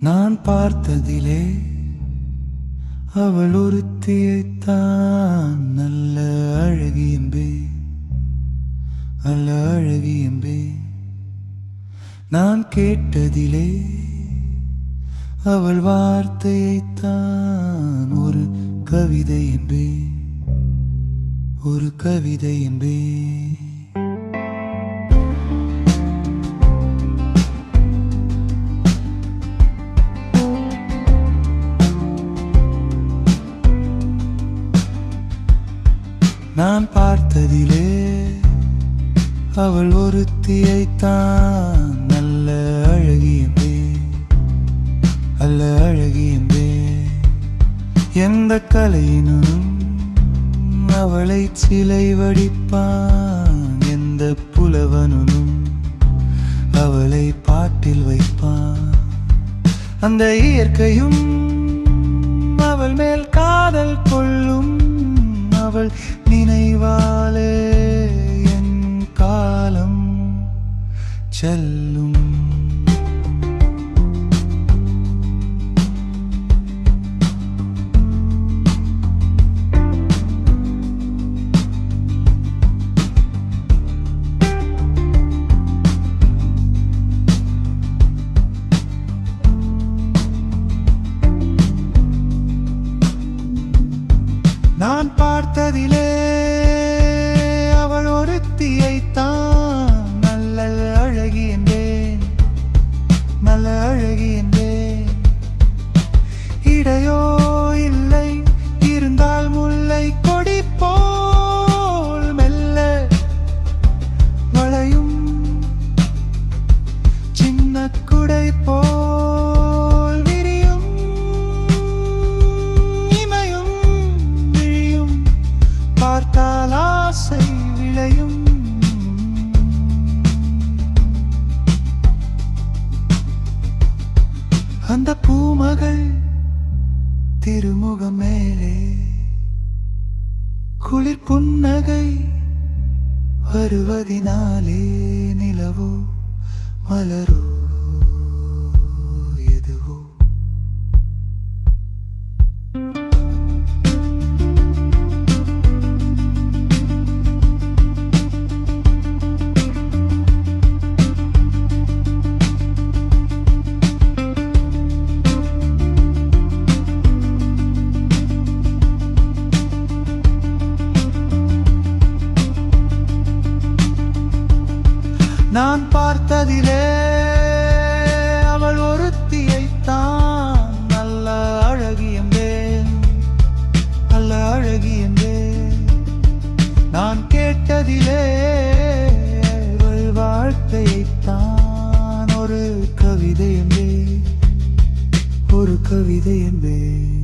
நான் பார்த்ததிலே அவள் ஒருத்தியைத்தான் நல்ல அழகியம்பே, நல்ல அழகியம்பே. நான் கேட்டதிலே அவள் வார்த்தையைத்தான் ஒரு கவிதை என்பே, ஒரு கவிதை என்பே. நான் பார்த்ததிலே அவள் ஒருத்தியைத்தான் நல்ல அழகியம்பே, நல்ல அழகியம்பே. எந்த கலையினும் அவளை சிலை வடிப்பான், எந்த புலவனும் அவளை பாட்டில் வைப்பான். அந்த இயற்கையும் அவள் மேல் காதல் கொள்ளும், அவள் நினைவாலே என் காலம் செல்லும். நான் பார்த்ததிலே அவள் ஒருத்தியைத்தான் நல்ல அழகி என்பேன், நல்ல அழகி என்பேன். இடையோ இல்லை இருந்தால் முல்லை கொடி போல் மெல்ல வளையும், சின்ன குடை போல் விரியும், இமையும் விழியும் பார்த்தால் ஆசை விளையும். அந்த பூமகள் திருமுகம் மேலே குளிர் புன்னகை வருவதினாலே நிலவோ மலரோ எதுவோ. நான் பார்த்ததிலே அவள் ஒருத்தியைத்தான் நல்ல அழகி என்பேன், நல்ல அழகி என்பேன். நான் கேட்டதிலே அவள் வாழ்க்கையைத்தான் ஒரு கவிதை என்பேன், ஒரு கவிதை என்பேன்.